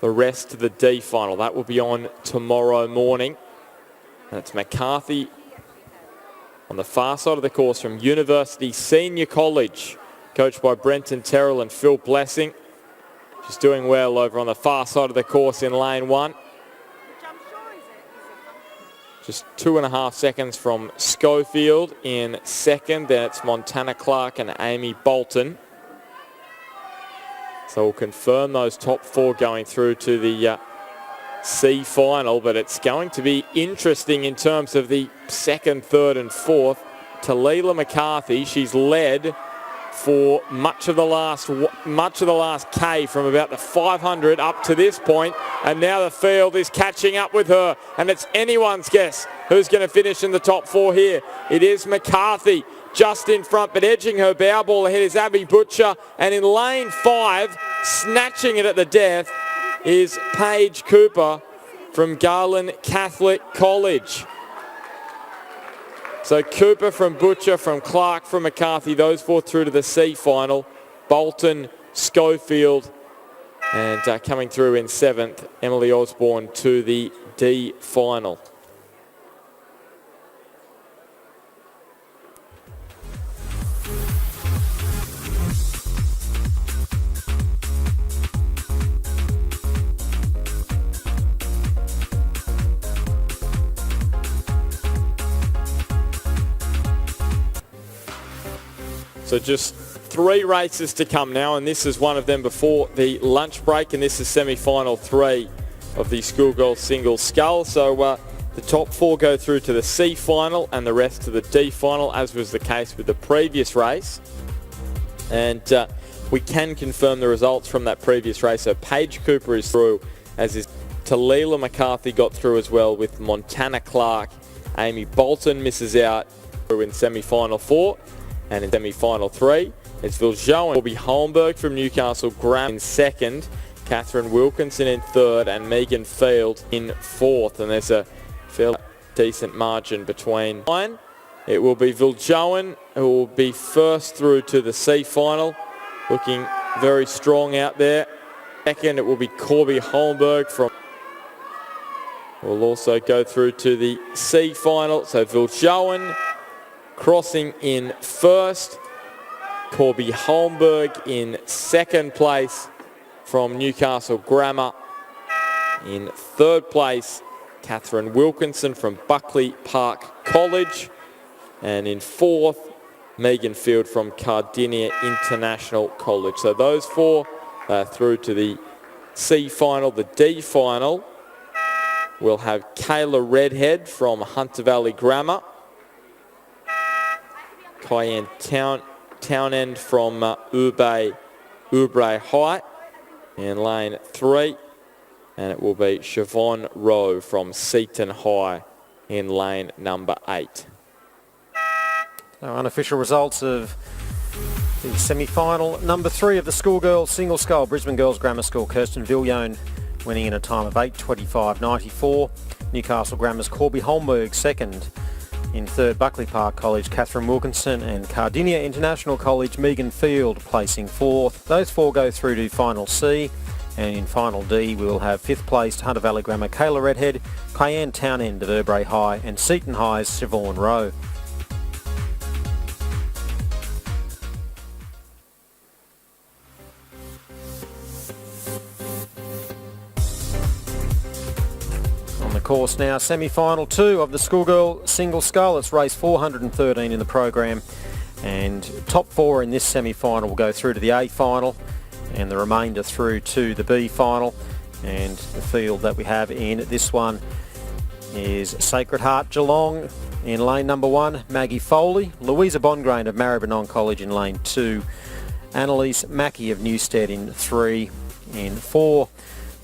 the rest to the D final. That will be on tomorrow morning. That's McCarthy on the far side of the course from University Senior College, coached by Brenton Terrell and Phil Blessing. She's doing well over on the far side of the course in lane 1. Just 2.5 seconds from Schofield in second. Then it's Montana Clark and Amy Bolton. So we'll confirm those top 4 going through to the C final, but it's going to be interesting in terms of the second, third and fourth. Talila McCarthy, she's led for much of the last K from about the 500 up to this point, and now the field is catching up with her, and it's anyone's guess who's going to finish in the top 4 here. It is McCarthy just in front, but edging her bow ball ahead is Abby Butcher, and in lane 5, snatching it at the death, is Paige Cooper from Garland Catholic College. So Cooper from Butcher, from Clark, from McCarthy, those 4 through to the C final. Bolton, Schofield, and coming through in 7th, Emily Osborne to the D final. So just 3 races to come now, and this is one of them before the lunch break, and this is semi-final 3 of the schoolgirls single scull. So the top 4 go through to the C final and the rest to the D final, as was the case with the previous race. And we can confirm the results from that previous race. So Paige Cooper is through, as is Talila McCarthy got through as well, with Montana Clark. Amy Bolton misses out through in semi-final 4. And in semi-final 3, it's Viljoen, Corby Holmberg from Newcastle Grammar in 2nd, Catherine Wilkinson in 3rd, and Megan Field in 4th. And there's a fairly decent margin between. It will be Viljoen who will be first through to the C final, looking very strong out there. Second, it will be Corby Holmberg from. We'll also go through to the C final. So Viljoen crossing in first, Corby Holmberg in 2nd place from Newcastle Grammar. In 3rd place, Catherine Wilkinson from Buckley Park College. And in 4th, Megan Field from Cardinia International College. So those 4 through to the C final. The D final will have Kayla Redhead from Hunter Valley Grammar, Cayenne Townend from Oubre High in lane 3, and it will be Siobhan Rowe from Seaton High in lane number 8. Our unofficial results of the semi-final number 3 of the schoolgirls single scull, Brisbane Girls Grammar School, Kirsten Viljoen winning in a time of 8:25.94. Newcastle Grammar's Corby Holmberg 2nd. In 3rd, Buckley Park College, Catherine Wilkinson, and Cardinia International College, Megan Field placing 4th. Those 4 go through to Final C, and in Final D we will have 5th placed Hunter Valley Grammar Kayla Redhead, Cayenne Townend of Oubre High, and Seaton High's Siobhan Rowe. Course now, semi-final 2 of the schoolgirl single scull. It's race 413 in the program, and top 4 in this semi-final will go through to the A final, and the remainder through to the B final. And the field that we have in this one is Sacred Heart Geelong in lane number 1, Maggie Foley, Louisa Bongrain of Maribyrnong College in lane 2, Annalise Mackey of Newstead in 3. In 4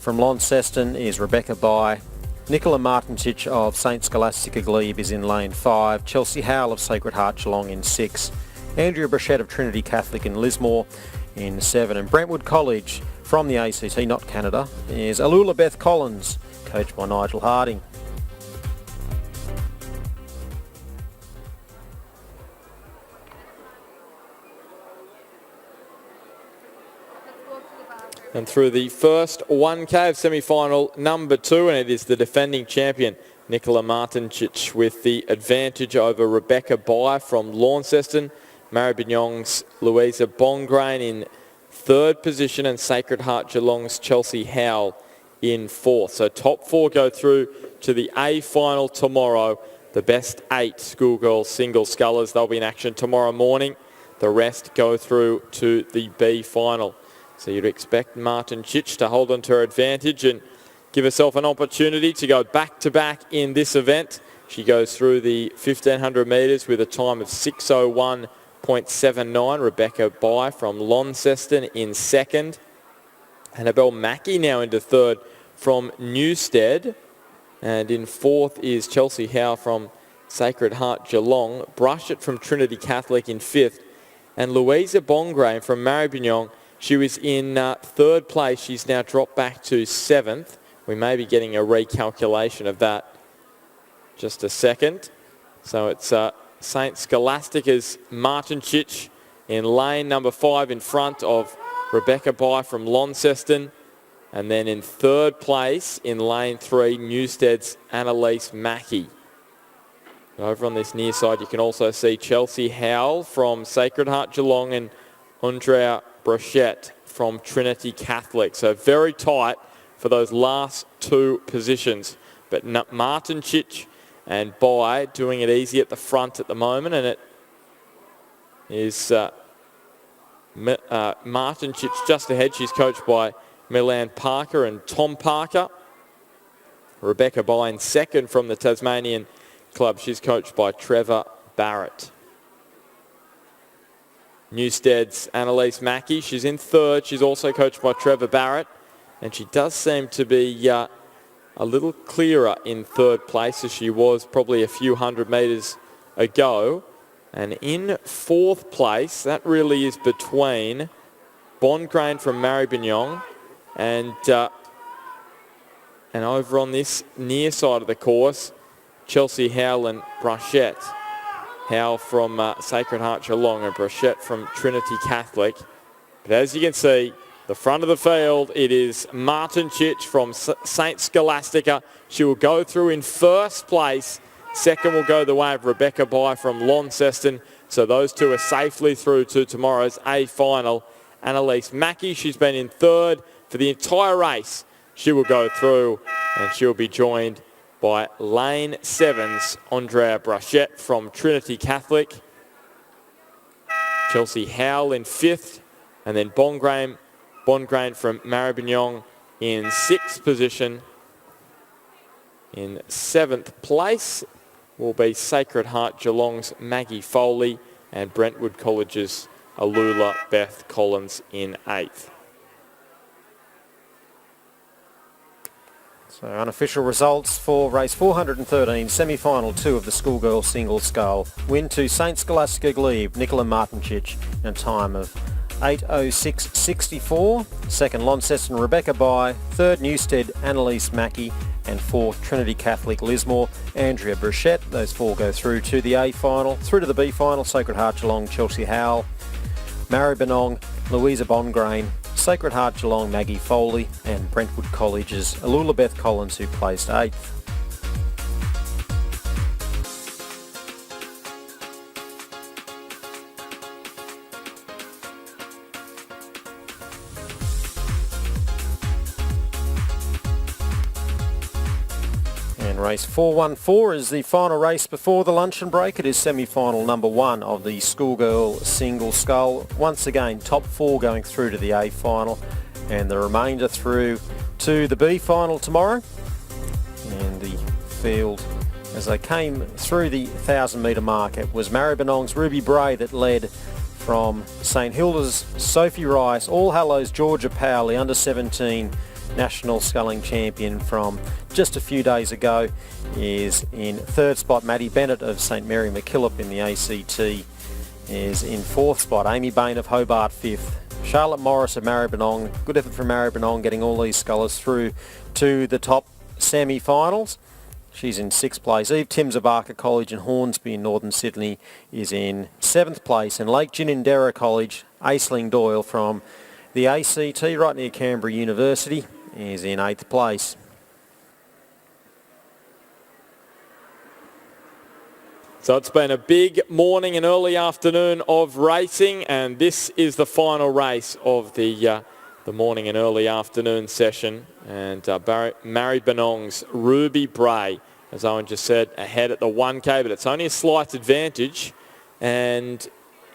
from Launceston is Rebecca Bye. Nicola Martintich of St Scholastica Glebe is in lane 5. Chelsea Howell of Sacred Heart Geelong in 6. Andrea Brachette of Trinity Catholic in Lismore in 7. And Brentwood College from the ACT, not Canada, is Alula Beth Collins, coached by Nigel Harding. And through the first 1K of semi-final number 2, and it is the defending champion, Nikola Martincic, with the advantage over Rebecca Bye from Launceston. Maribyrnong's Louisa Bongrain in third position, and Sacred Heart Geelong's Chelsea Howell in fourth. So top 4 go through to the A final tomorrow. The best 8 schoolgirl single scullers, they'll be in action tomorrow morning. The rest go through to the B final. So you'd expect Martincic to hold on to her advantage and give herself an opportunity to go back-to-back in this event. She goes through the 1,500 metres with a time of 6:01.79. Rebecca Bye from Launceston in second. Annabelle Mackey now into third from Newstead. And in fourth is Chelsea Howe from Sacred Heart Geelong. Brushett from Trinity Catholic in fifth. And Louisa Bongrain from Maribyrnong, she was in third place. She's now dropped back to seventh. We may be getting a recalculation of that just a second. So it's St. Scholastica's Martincic in lane number 5 in front of Rebecca Bye from Launceston. And then in third place in lane 3, Newstead's Annalise Mackey. Over on this near side, you can also see Chelsea Howell from Sacred Heart Geelong and Andrea Bruchette from Trinity Catholic. So very tight for those last 2 positions. But Martincic and Bye doing it easy at the front at the moment, and it is Martincic just ahead. She's coached by Milan Parker and Tom Parker. Rebecca Bye in second from the Tasmanian club. She's coached by Trevor Barrett. Newstead's Annalise Mackey, she's in third. She's also coached by Trevor Barrett. And she does seem to be a little clearer in third place as she was probably a few hundred metres ago. And in fourth place, that really is between Bongrain from Maribyrnong and over on this near side of the course, Chelsea Howell and Bruchette. Howell from Sacred Heart Geelong and Bruchette from Trinity Catholic. But as you can see, the front of the field, it is Martincic from St. Scholastica. She will go through in first place. Second will go the way of Rebecca Bye from Launceston. So those two are safely through to tomorrow's A final. Annalise Mackey, she's been in third for the entire race. She will go through and she'll be joined by lane 7's Andrea Bruchette from Trinity Catholic. Chelsea Howell in fifth, and then Bongrain from Maribyrnong in sixth position. In seventh place will be Sacred Heart Geelong's Maggie Foley and Brentwood College's Alula Beth Collins in eighth. So unofficial results for race 413, semi-final 2 of the schoolgirl single scull. Win to St. Scholastica Glebe, Nikola Martincic, in a time of 8:06.64. Second, Launceston Rebecca Bye. Third, Newstead Annalise Mackey. And fourth, Trinity Catholic Lismore Andrea Bruchette. Those 4 go through to the A final. Through to the B final, Sacred Heart Geelong Chelsea Howell. Maribyrnong Louisa Bongrain. Sacred Heart Geelong Maggie Foley, and Brentwood College's Alula Beth Collins, who placed 8th. And race 414 is the final race before the luncheon break. It is semi-final number 1 of the schoolgirl single scull. Once again, top 4 going through to the A final, and the remainder through to the B final tomorrow. And the field, as they came through the 1,000 metre mark, it was Maribyrnong's Ruby Bray that led from St Hilda's Sophie Rice, All Hallows Georgia Powell, the under-17 national sculling champion from just a few days ago, is in third spot. Maddie Bennett of St Mary MacKillop in the ACT is in fourth spot. Amy Bain of Hobart fifth. Charlotte Morris of Maribyrnong, good effort from Maribyrnong getting all these scullers through to the top semi-finals. She's in sixth place. Eve Timms of Barker College in Hornsby in Northern Sydney is in seventh place. And Lake Ginninderra College, Aisling Doyle from The ACT, right near Canberra University, is in 8th place. So it's been a big morning and early afternoon of racing, and this is the final race of the morning and early afternoon session. And Maribyrnong's Ruby Bray, as Owen just said, ahead at the 1K, but it's only a slight advantage. And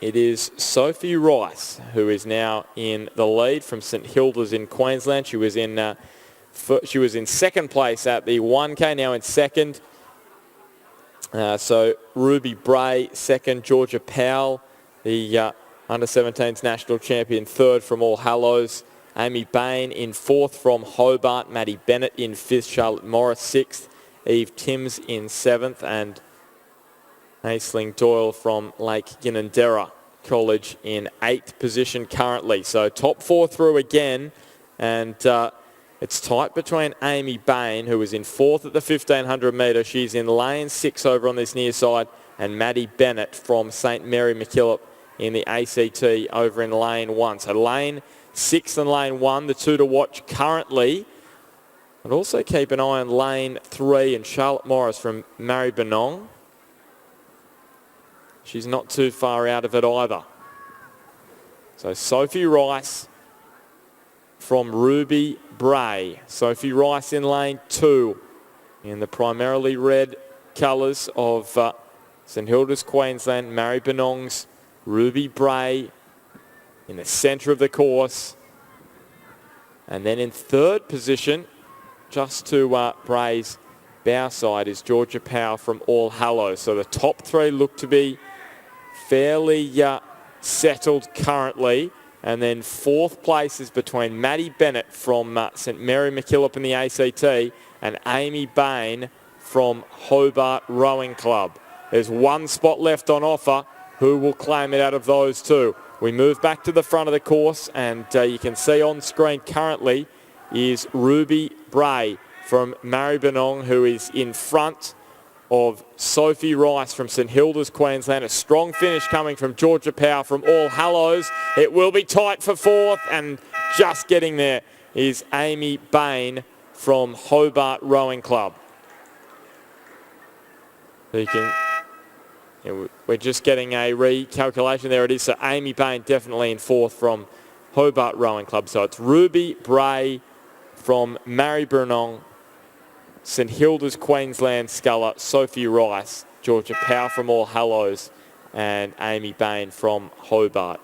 it is Sophie Rice who is now in the lead from St Hilda's in Queensland. She was in second place at the 1K, now in second. So Ruby Bray second, Georgia Powell, the under-17s national champion, third from All Hallows. Amy Bain in fourth from Hobart, Maddie Bennett in fifth, Charlotte Morris sixth, Eve Timms in seventh, and Aisling Doyle from Lake Ginninderra College in eighth position currently. So top four through again, and it's tight between Amy Bain, who is in fourth at the 1500 metre. She's in lane 6 over on this near side, and Maddie Bennett from St Mary MacKillop in the ACT over in lane 1. So lane 6 and lane 1, the two to watch currently. But also keep an eye on lane 3 and Charlotte Morris from Maribyrnong. She's not too far out of it either. So Sophie Rice from Ruby Bray. Sophie Rice in lane 2 in the primarily red colours of St Hilda's Queensland. Maribyrnong's Ruby Bray in the centre of the course. And then in third position, just to Bray's bow side, is Georgia Powell from All Hallows. So the top three look to be fairly settled currently. And then fourth place is between Maddie Bennett from St Mary MacKillop in the ACT and Amy Bain from Hobart Rowing Club. There's one spot left on offer. Who will claim it out of those two? We move back to the front of the course, and you can see on screen currently is Ruby Bray from Maribyrnong, who is in front of Sophie Rice from St Hilda's Queensland. A strong finish coming from Georgia Powell from All Hallows. It will be tight for fourth, and just getting there is Amy Bain from Hobart Rowing Club. We're just getting a recalculation. There it is. So Amy Bain definitely in fourth from Hobart Rowing Club. So it's Ruby Bray from Maribyrnong, St Hilda's Queensland sculler Sophie Rice, Georgia Powell from All Hallows, and Amy Bain from Hobart.